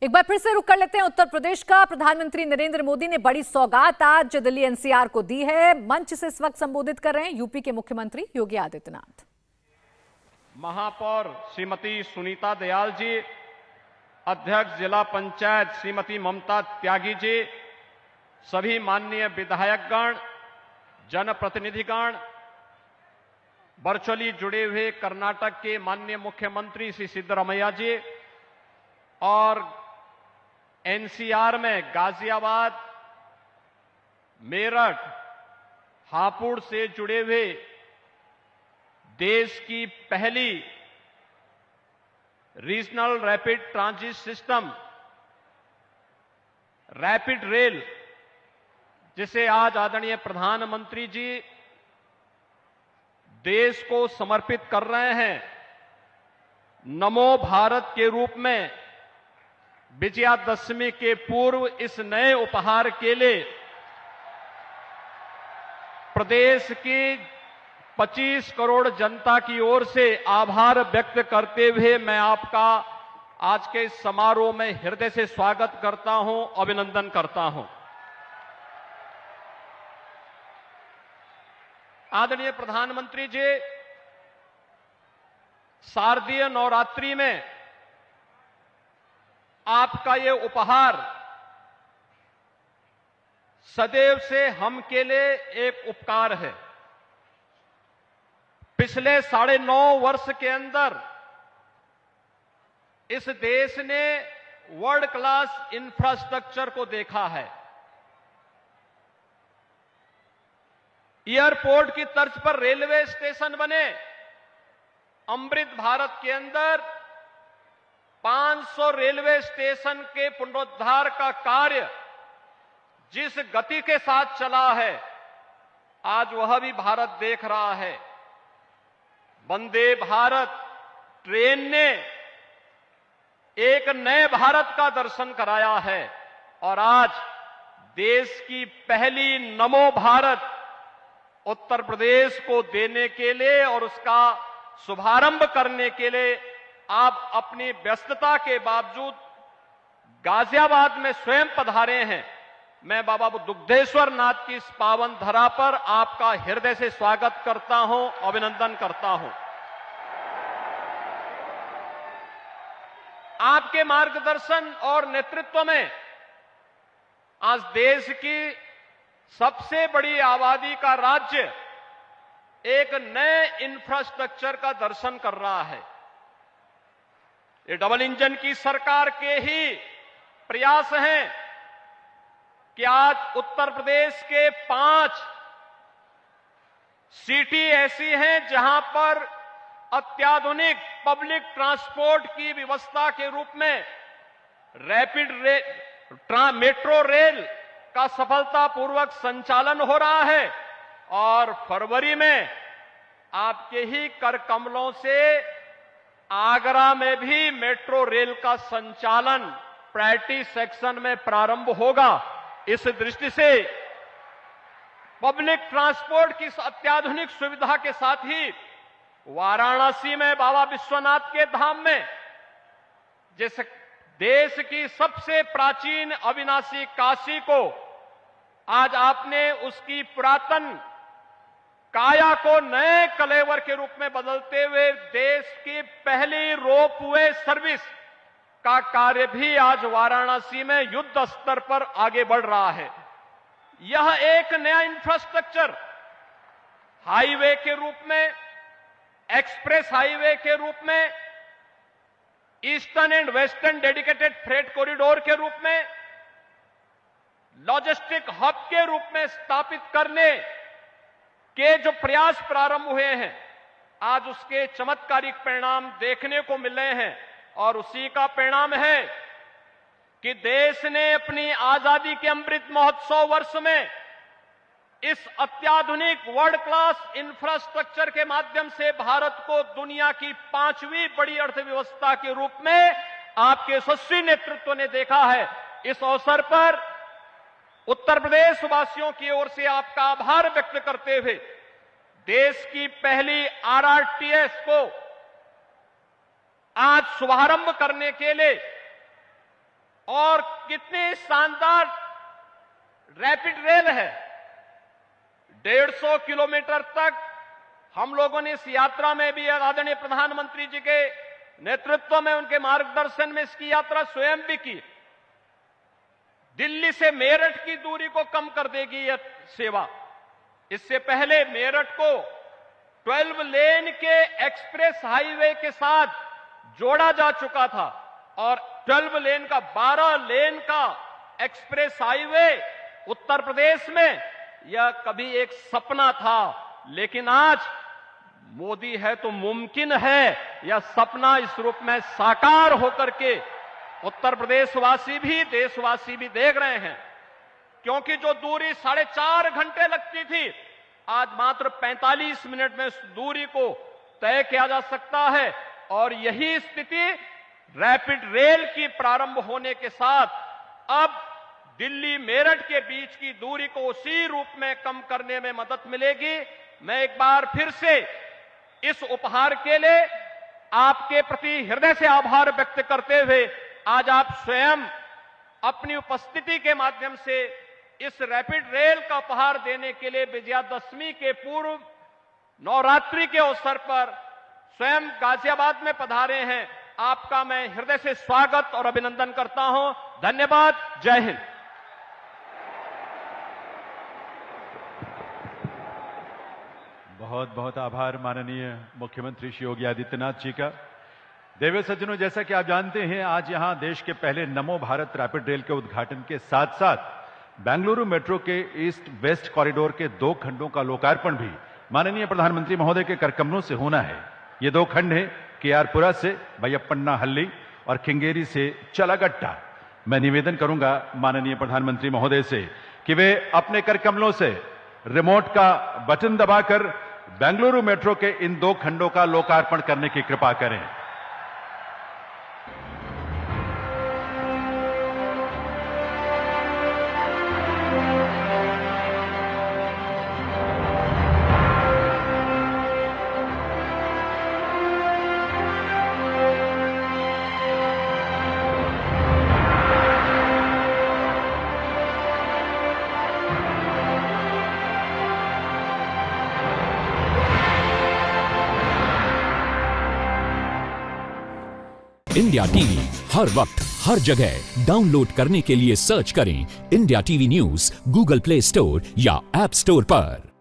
एक बार फिर से रुक कर लेते हैं उत्तर प्रदेश का। प्रधानमंत्री नरेंद्र मोदी ने बड़ी सौगात आज दिल्ली एनसीआर को दी है। मंच से इस वक्त संबोधित कर रहे हैं यूपी के मुख्यमंत्री योगी आदित्यनाथ। महापौर श्रीमती सुनीता दयाल जी, अध्यक्ष जिला पंचायत श्रीमती ममता त्यागी जी, सभी माननीय विधायकगण, जनप्रतिनिधिगण, वर्चुअली जुड़े हुए कर्नाटक के माननीय मुख्यमंत्री श्री सिद्धरामैया जी और एनसीआर में गाजियाबाद, मेरठ, हापुड़ से जुड़े हुए देश की पहली regional rapid transit system rapid rail, जिसे आज आदरणीय प्रधानमंत्री जी देश को समर्पित कर रहे हैं, नमो भारत के रूप में विजयादशमी के पूर्व इस नए उपहार के लिए प्रदेश की 25 करोड़ जनता की ओर से आभार व्यक्त करते हुए मैं आपका आज के इस समारोह में हृदय से स्वागत करता हूं, अभिनंदन करता हूं। आदरणीय प्रधानमंत्री जी, शारदीय नवरात्रि में आपका ये उपहार सदैव से हम के लिए एक उपकार है। पिछले 9.5 वर्ष के अंदर इस देश ने वर्ल्ड क्लास इंफ्रास्ट्रक्चर को देखा है। एयरपोर्ट की तर्ज पर रेलवे स्टेशन बने। अमृत भारत के अंदर 500 रेलवे स्टेशन के पुनरुद्धार का कार्य जिस गति के साथ चला है, आज वह भी भारत देख रहा है। वंदे भारत ट्रेन ने एक नए भारत का दर्शन कराया है और आज देश की पहली नमो भारत उत्तर प्रदेश को देने के लिए और उसका शुभारंभ करने के लिए आप अपनी व्यस्तता के बावजूद गाजियाबाद में स्वयं पधारे हैं। मैं बाबा दुग्धेश्वर नाथ की इस पावन धरा पर आपका हृदय से स्वागत करता हूं, अभिनंदन करता हूं। आपके मार्गदर्शन और नेतृत्व में आज देश की सबसे बड़ी आबादी का राज्य एक नए इंफ्रास्ट्रक्चर का दर्शन कर रहा है। ये डबल इंजन की सरकार के ही प्रयास हैं कि आज उत्तर प्रदेश के 5 सिटी ऐसी हैं जहां पर अत्याधुनिक पब्लिक ट्रांसपोर्ट की व्यवस्था के रूप में रैपिड मेट्रो रेल का सफलतापूर्वक संचालन हो रहा है और फरवरी में आपके ही कर कमलों से आगरा में भी मेट्रो रेल का संचालन प्रायोरिटी सेक्शन में प्रारंभ होगा। इस दृष्टि से पब्लिक ट्रांसपोर्ट की अत्याधुनिक सुविधा के साथ ही वाराणसी में बाबा विश्वनाथ के धाम में जिस देश की सबसे प्राचीन अविनाशी काशी को आज आपने उसकी पुरातन काया को नए कलेवर के रूप में बदलते हुए देश की पहली रोपवे सर्विस का कार्य भी आज वाराणसी में युद्ध स्तर पर आगे बढ़ रहा है। यह एक नया इंफ्रास्ट्रक्चर हाईवे के रूप में, एक्सप्रेस हाईवे के रूप में, eastern and western dedicated freight corridor के रूप में, लॉजिस्टिक हब के रूप में स्थापित करने के जो प्रयास प्रारंभ हुए हैं, आज उसके चमत्कारिक परिणाम देखने को मिल रहे हैं और उसी का परिणाम है कि देश ने अपनी आजादी के अमृत महोत्सव वर्ष में इस अत्याधुनिक वर्ल्ड क्लास इंफ्रास्ट्रक्चर के माध्यम से भारत को दुनिया की 5वीं बड़ी अर्थव्यवस्था के रूप में आपके यशस्वी नेतृत्व ने देखा है। इस अवसर पर उत्तर प्रदेश वासियों की ओर से आपका आभार व्यक्त करते हुए देश की पहली आरआरटीएस को आज शुभारंभ करने के लिए और कितनी शानदार रैपिड रेल है। 150 किलोमीटर तक हम लोगों ने इस यात्रा में भी आदरणीय प्रधानमंत्री जी के नेतृत्व में, उनके मार्गदर्शन में इसकी यात्रा स्वयं भी की। दिल्ली से मेरठ की दूरी को कम कर देगी यह सेवा। इससे पहले मेरठ को 12 लेन के एक्सप्रेस हाईवे के साथ जोड़ा जा चुका था और 12 लेन का 12 लेन का एक्सप्रेस हाईवे उत्तर प्रदेश में यह कभी एक सपना था, लेकिन आज मोदी है तो मुमकिन है यह सपना इस रूप में साकार होकर के उत्तर प्रदेश वासी भी, देशवासी भी देख रहे हैं। क्योंकि जो दूरी 4.5 घंटे लगती थी, आज मात्र 45 मिनट में उस दूरी को तय किया जा सकता है। और यही स्थिति रैपिड रेल की प्रारंभ होने के साथ अब दिल्ली मेरठ के बीच की दूरी को उसी रूप में कम करने में मदद मिलेगी। मैं एक बार फिर से इस उपहार के लिए आपके प्रति हृदय से आभार व्यक्त करते हुए आज आप स्वयं अपनी उपस्थिति के माध्यम से इस रैपिड रेल का उपहार देने के लिए विजयादशमी के पूर्व नवरात्रि के अवसर पर स्वयं गाजियाबाद में पधारे हैं। आपका मैं हृदय से स्वागत और अभिनंदन करता हूं। धन्यवाद। जय हिंद। बहुत बहुत आभार माननीय मुख्यमंत्री श्री योगी आदित्यनाथ जी का। देवी सज्जनों, जैसा कि आप जानते हैं, आज यहां देश के पहले नमो भारत रैपिड रेल के उद्घाटन के साथ साथ बेंगलुरु मेट्रो के ईस्ट वेस्ट कॉरिडोर के 2 खंडों का लोकार्पण भी माननीय प्रधानमंत्री महोदय के करकमलों से होना है। ये 2 खंड हैं केआरपुरा से बैयप्पन्नाहल्ली और केंगेरी से चलागट्टा। मैं निवेदन करूंगा माननीय प्रधानमंत्री महोदय से कि वे अपने करकमलों से रिमोट का बटन दबाकर बेंगलुरु मेट्रो के इन 2 खंडों का लोकार्पण करने की कृपा करें। इंडिया टीवी हर वक्त हर जगह डाउनलोड करने के लिए सर्च करें India TV news Google play store या ऐप स्टोर पर।